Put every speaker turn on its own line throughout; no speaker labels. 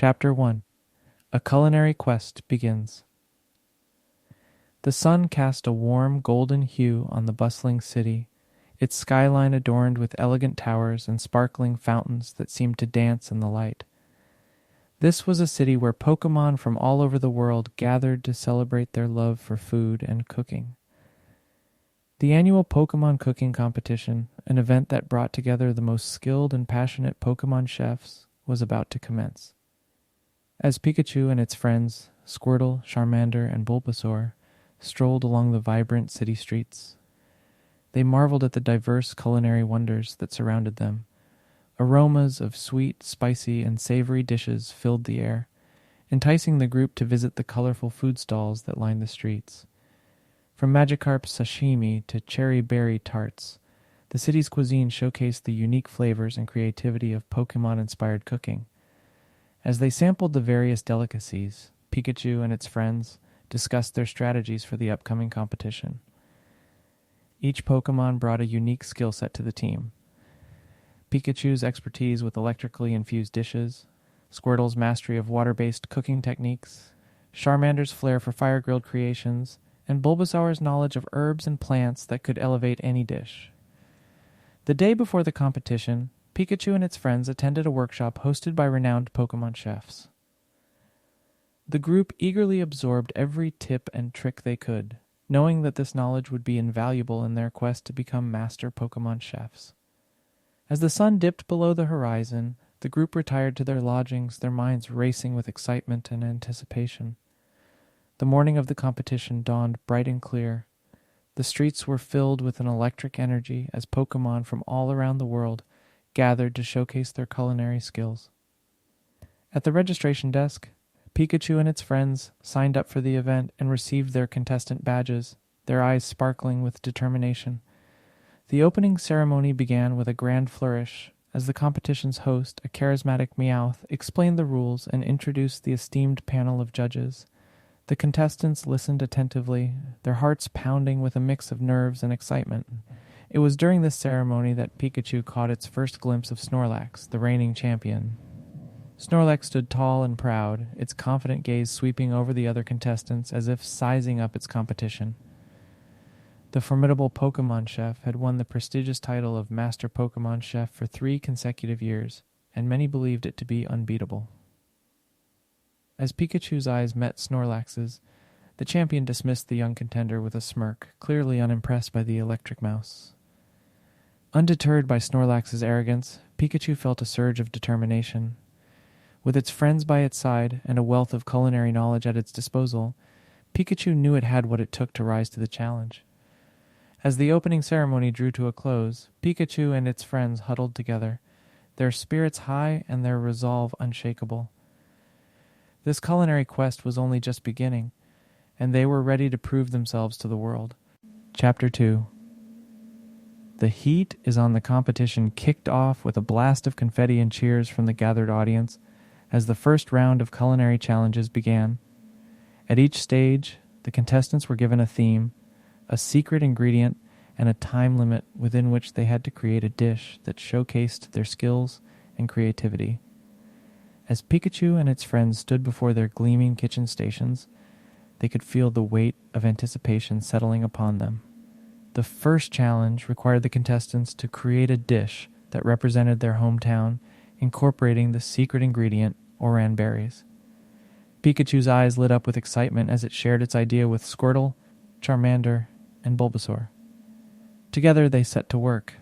Chapter 1. A Culinary Quest Begins. The sun cast a warm golden hue on the bustling city, its skyline adorned with elegant towers and sparkling fountains that seemed to dance in the light. This was a city where Pokémon from all over the world gathered to celebrate their love for food and cooking. The annual Pokémon cooking competition, an event that brought together the most skilled and passionate Pokémon chefs, was about to commence. As Pikachu and its friends, Squirtle, Charmander, and Bulbasaur, strolled along the vibrant city streets, they marveled at the diverse culinary wonders that surrounded them. Aromas of sweet, spicy, and savory dishes filled the air, enticing the group to visit the colorful food stalls that lined the streets. From Magikarp sashimi to cherry berry tarts, the city's cuisine showcased the unique flavors and creativity of Pokémon-inspired cooking. As they sampled the various delicacies, Pikachu and its friends discussed their strategies for the upcoming competition. Each Pokémon brought a unique skill set to the team. Pikachu's expertise with electrically infused dishes, Squirtle's mastery of water-based cooking techniques, Charmander's flair for fire-grilled creations, and Bulbasaur's knowledge of herbs and plants that could elevate any dish. The day before the competition, Pikachu and its friends attended a workshop hosted by renowned Pokémon chefs. The group eagerly absorbed every tip and trick they could, knowing that this knowledge would be invaluable in their quest to become master Pokémon chefs. As the sun dipped below the horizon, the group retired to their lodgings, their minds racing with excitement and anticipation. The morning of the competition dawned bright and clear. The streets were filled with an electric energy as Pokémon from all around the world gathered to showcase their culinary skills. At the registration desk, Pikachu and its friends signed up for the event and received their contestant badges, their eyes sparkling with determination. The opening ceremony began with a grand flourish as the competition's host, a charismatic Meowth, explained the rules and introduced the esteemed panel of judges. The contestants listened attentively, their hearts pounding with a mix of nerves and excitement. It was during this ceremony that Pikachu caught its first glimpse of Snorlax, the reigning champion. Snorlax stood tall and proud, its confident gaze sweeping over the other contestants as if sizing up its competition. The formidable Pokémon chef had won the prestigious title of Master Pokémon Chef for 3 consecutive years, and many believed it to be unbeatable. As Pikachu's eyes met Snorlax's, the champion dismissed the young contender with a smirk, clearly unimpressed by the electric mouse. Undeterred by Snorlax's arrogance, Pikachu felt a surge of determination. With its friends by its side and a wealth of culinary knowledge at its disposal, Pikachu knew it had what it took to rise to the challenge. As the opening ceremony drew to a close, Pikachu and its friends huddled together, their spirits high and their resolve unshakable. This culinary quest was only just beginning, and they were ready to prove themselves to the world. Chapter 2. The heat is on. The competition kicked off with a blast of confetti and cheers from the gathered audience as the first round of culinary challenges began. At each stage, the contestants were given a theme, a secret ingredient, and a time limit within which they had to create a dish that showcased their skills and creativity. As Pikachu and its friends stood before their gleaming kitchen stations, they could feel the weight of anticipation settling upon them. The first challenge required the contestants to create a dish that represented their hometown, incorporating the secret ingredient, Oran berries. Pikachu's eyes lit up with excitement as it shared its idea with Squirtle, Charmander, and Bulbasaur. Together they set to work,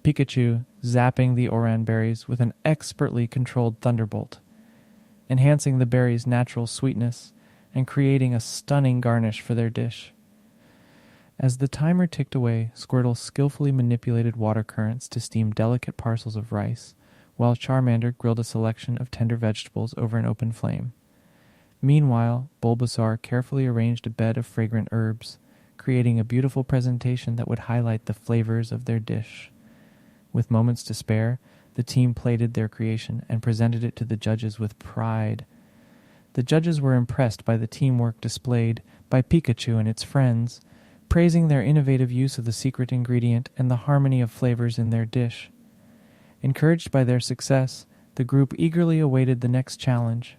Pikachu zapping the Oran berries with an expertly controlled thunderbolt, enhancing the berries' natural sweetness and creating a stunning garnish for their dish. As the timer ticked away, Squirtle skillfully manipulated water currents to steam delicate parcels of rice, while Charmander grilled a selection of tender vegetables over an open flame. Meanwhile, Bulbasaur carefully arranged a bed of fragrant herbs, creating a beautiful presentation that would highlight the flavors of their dish. With moments to spare, the team plated their creation and presented it to the judges with pride. The judges were impressed by the teamwork displayed by Pikachu and its friends, praising their innovative use of the secret ingredient and the harmony of flavors in their dish. Encouraged by their success, The group eagerly awaited the next challenge.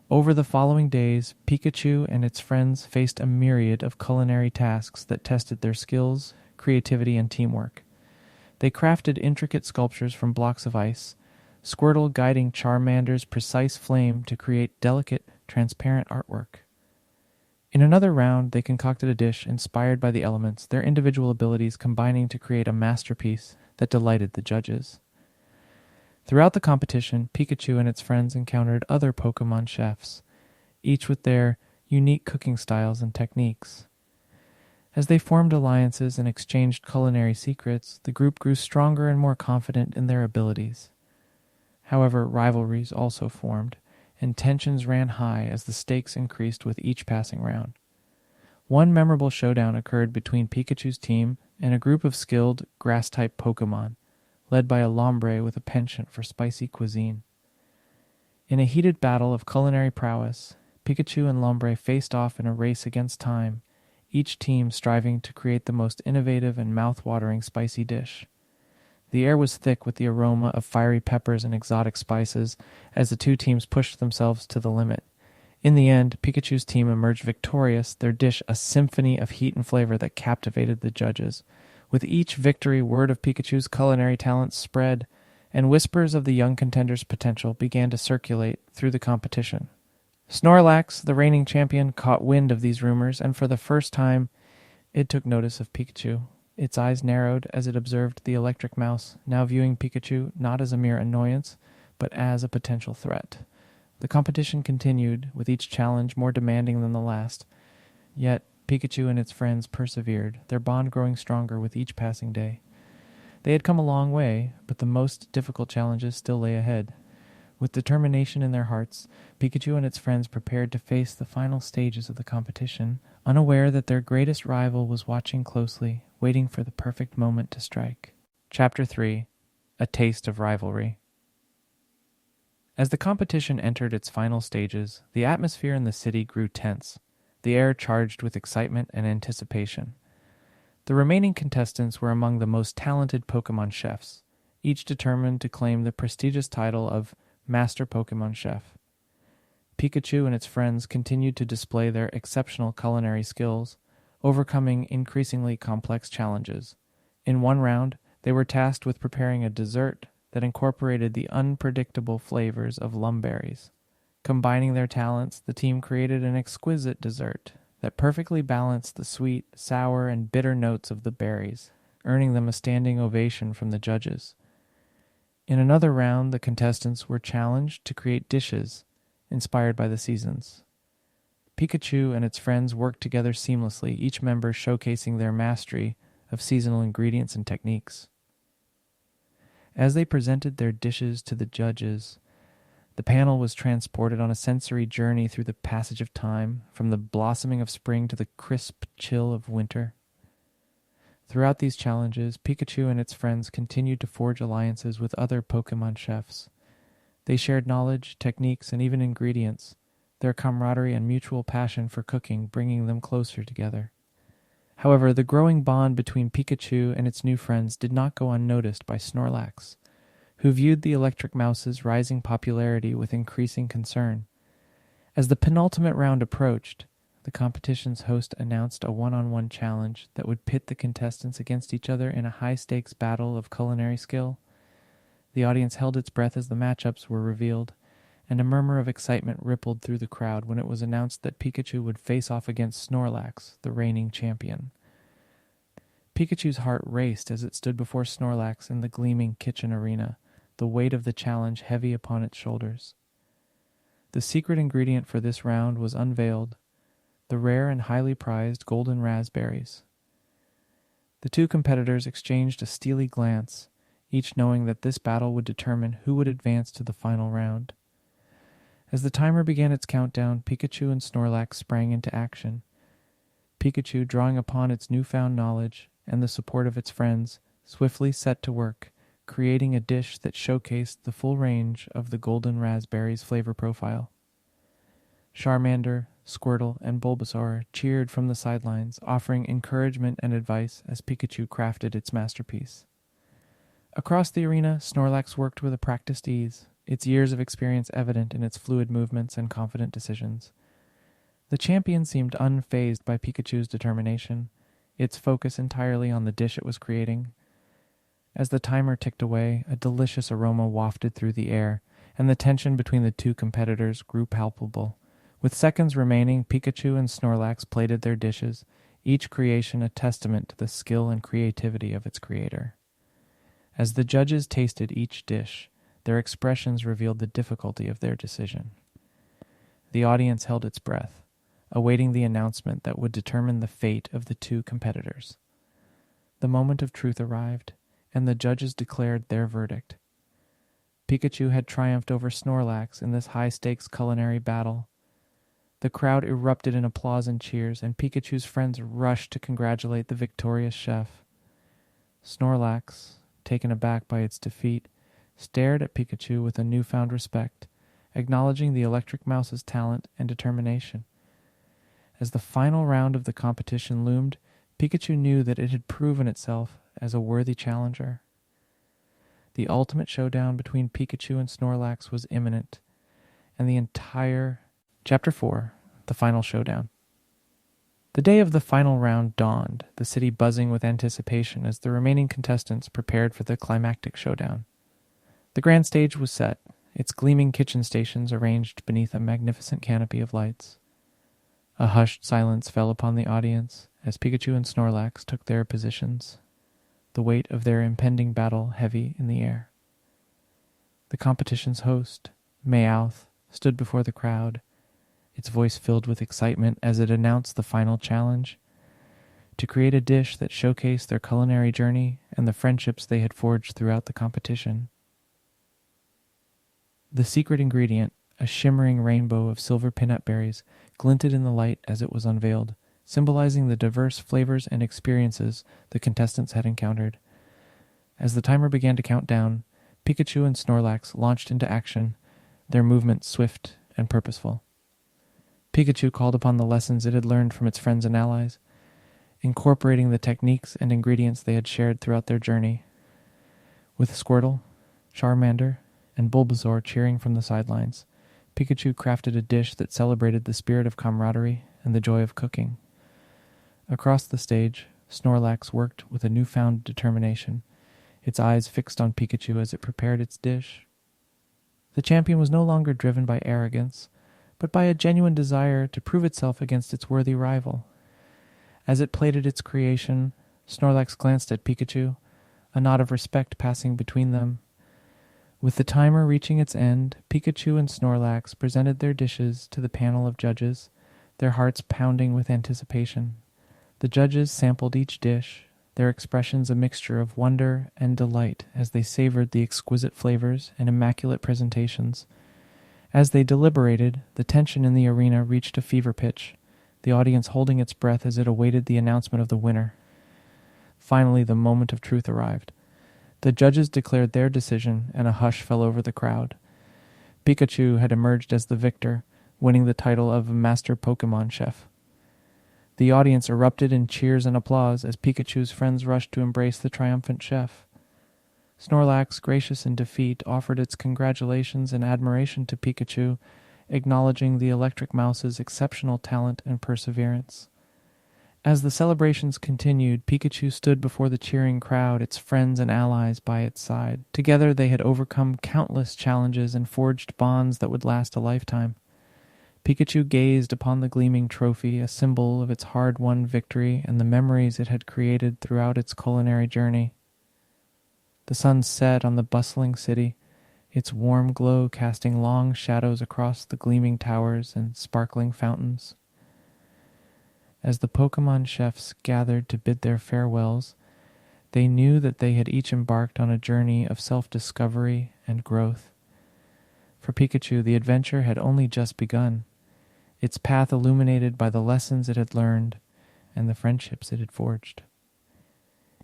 Over the following days, Pikachu and its friends faced a myriad of culinary tasks that tested their skills, creativity, and teamwork. They crafted intricate sculptures from blocks of ice, Squirtle guiding Charmander's precise flame to create delicate, transparent artwork. In another round, they concocted a dish inspired by the elements, their individual abilities combining to create a masterpiece that delighted the judges. Throughout the competition, Pikachu and its friends encountered other Pokémon chefs, each with their unique cooking styles and techniques. As they formed alliances and exchanged culinary secrets, the group grew stronger and more confident in their abilities. However, rivalries also formed, and tensions ran high as the stakes increased with each passing round. One memorable showdown occurred between Pikachu's team and a group of skilled grass-type Pokémon, led by a Lombre with a penchant for spicy cuisine. In a heated battle of culinary prowess, Pikachu and Lombre faced off in a race against time, each team striving to create the most innovative and mouth-watering spicy dish. The air was thick with the aroma of fiery peppers and exotic spices as the two teams pushed themselves to the limit. In the end, Pikachu's team emerged victorious, their dish a symphony of heat and flavor that captivated the judges. With each victory, word of Pikachu's culinary talents spread, and whispers of the young contender's potential began to circulate through the competition. Snorlax, the reigning champion, caught wind of these rumors, and for the first time, it took notice of Pikachu. Its eyes narrowed as it observed the electric mouse, now viewing Pikachu not as a mere annoyance, but as a potential threat. The competition continued, with each challenge more demanding than the last. Yet, Pikachu and its friends persevered, their bond growing stronger with each passing day. They had come a long way, but the most difficult challenges still lay ahead. With determination in their hearts, Pikachu and its friends prepared to face the final stages of the competition, unaware that their greatest rival was watching closely, waiting for the perfect moment to strike. Chapter 3: A Taste of Rivalry. As the competition entered its final stages, the atmosphere in the city grew tense, the air charged with excitement and anticipation. The remaining contestants were among the most talented Pokémon chefs, each determined to claim the prestigious title of Master Pokémon Chef. Pikachu and its friends continued to display their exceptional culinary skills, overcoming increasingly complex challenges. In one round, they were tasked with preparing a dessert that incorporated the unpredictable flavors of lumberries. Combining their talents, the team created an exquisite dessert that perfectly balanced the sweet, sour, and bitter notes of the berries, earning them a standing ovation from the judges. In another round, the contestants were challenged to create dishes inspired by the seasons. Pikachu and its friends worked together seamlessly, each member showcasing their mastery of seasonal ingredients and techniques. As they presented their dishes to the judges, the panel was transported on a sensory journey through the passage of time, from the blossoming of spring to the crisp chill of winter. Throughout these challenges, Pikachu and its friends continued to forge alliances with other Pokémon chefs. They shared knowledge, techniques, and even ingredients, their camaraderie and mutual passion for cooking bringing them closer together. However, the growing bond between Pikachu and its new friends did not go unnoticed by Snorlax, who viewed the electric mouse's rising popularity with increasing concern. As the penultimate round approached, the competition's host announced a one-on-one challenge that would pit the contestants against each other in a high-stakes battle of culinary skill. The audience held its breath as the matchups were revealed, and a murmur of excitement rippled through the crowd when it was announced that Pikachu would face off against Snorlax, the reigning champion. Pikachu's heart raced as it stood before Snorlax in the gleaming kitchen arena, the weight of the challenge heavy upon its shoulders. The secret ingredient for this round was unveiled, the rare and highly prized golden raspberries. The two competitors exchanged a steely glance, each knowing that this battle would determine who would advance to the final round. As the timer began its countdown, Pikachu and Snorlax sprang into action. Pikachu, drawing upon its newfound knowledge and the support of its friends, swiftly set to work, creating a dish that showcased the full range of the golden raspberries' flavor profile. Charmander, Squirtle, and Bulbasaur cheered from the sidelines, offering encouragement and advice as Pikachu crafted its masterpiece. Across the arena, Snorlax worked with a practiced ease, its years of experience evident in its fluid movements and confident decisions. The champion seemed unfazed by Pikachu's determination, its focus entirely on the dish it was creating. As the timer ticked away, a delicious aroma wafted through the air, and the tension between the two competitors grew palpable. With seconds remaining, Pikachu and Snorlax plated their dishes, each creation a testament to the skill and creativity of its creator. As the judges tasted each dish, their expressions revealed the difficulty of their decision. The audience held its breath, awaiting the announcement that would determine the fate of the two competitors. The moment of truth arrived, and the judges declared their verdict. Pikachu had triumphed over Snorlax in this high-stakes culinary battle. The crowd erupted in applause and cheers, and Pikachu's friends rushed to congratulate the victorious chef. Snorlax, taken aback by its defeat, stared at Pikachu with a newfound respect, acknowledging the electric mouse's talent and determination. As the final round of the competition loomed, Pikachu knew that it had proven itself as a worthy challenger. The ultimate showdown between Pikachu and Snorlax was imminent, and the entire... Chapter 4, The Final Showdown. The day of the final round dawned, the city buzzing with anticipation as the remaining contestants prepared for the climactic showdown. The grand stage was set, its gleaming kitchen stations arranged beneath a magnificent canopy of lights. A hushed silence fell upon the audience as Pikachu and Snorlax took their positions, the weight of their impending battle heavy in the air. The competition's host, Meowth, stood before the crowd, its voice filled with excitement as it announced the final challenge: to create a dish that showcased their culinary journey and the friendships they had forged throughout the competition. The secret ingredient, a shimmering rainbow of silver peanut berries, glinted in the light as it was unveiled, symbolizing the diverse flavors and experiences the contestants had encountered. As the timer began to count down, Pikachu and Snorlax launched into action, their movements swift and purposeful. Pikachu called upon the lessons it had learned from its friends and allies, incorporating the techniques and ingredients they had shared throughout their journey. With Squirtle, Charmander, and Bulbasaur cheering from the sidelines, Pikachu crafted a dish that celebrated the spirit of camaraderie and the joy of cooking. Across the stage, Snorlax worked with a newfound determination, its eyes fixed on Pikachu as it prepared its dish. The champion was no longer driven by arrogance, but by a genuine desire to prove itself against its worthy rival. As it plated its creation, Snorlax glanced at Pikachu, a nod of respect passing between them. With the timer reaching its end, Pikachu and Snorlax presented their dishes to the panel of judges, their hearts pounding with anticipation. The judges sampled each dish, their expressions a mixture of wonder and delight as they savored the exquisite flavors and immaculate presentations. As they deliberated, the tension in the arena reached a fever pitch, the audience holding its breath as it awaited the announcement of the winner. Finally, the moment of truth arrived. The judges declared their decision, and a hush fell over the crowd. Pikachu had emerged as the victor, winning the title of Master Pokémon Chef. The audience erupted in cheers and applause as Pikachu's friends rushed to embrace the triumphant chef. Snorlax, gracious in defeat, offered its congratulations and admiration to Pikachu, acknowledging the electric mouse's exceptional talent and perseverance. As the celebrations continued, Pikachu stood before the cheering crowd, its friends and allies by its side. Together they had overcome countless challenges and forged bonds that would last a lifetime. Pikachu gazed upon the gleaming trophy, a symbol of its hard-won victory and the memories it had created throughout its culinary journey. The sun set on the bustling city, its warm glow casting long shadows across the gleaming towers and sparkling fountains. As the Pokémon chefs gathered to bid their farewells, they knew that they had each embarked on a journey of self-discovery and growth. For Pikachu, the adventure had only just begun, its path illuminated by the lessons it had learned and the friendships it had forged.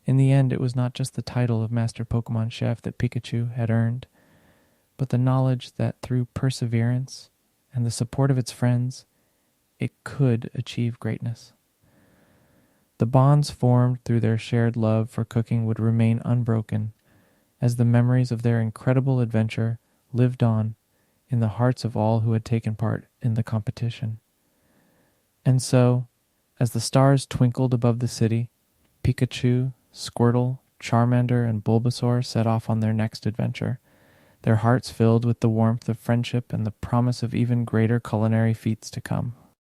In the end, it was not just the title of Master Pokémon Chef that Pikachu had earned, but the knowledge that through perseverance and the support of its friends, it could achieve greatness. The bonds formed through their shared love for cooking would remain unbroken, as the memories of their incredible adventure lived on in the hearts of all who had taken part in the competition. And so, as the stars twinkled above the city, Pikachu, Squirtle, Charmander, and Bulbasaur set off on their next adventure, their hearts filled with the warmth of friendship and the promise of even greater culinary feats to come.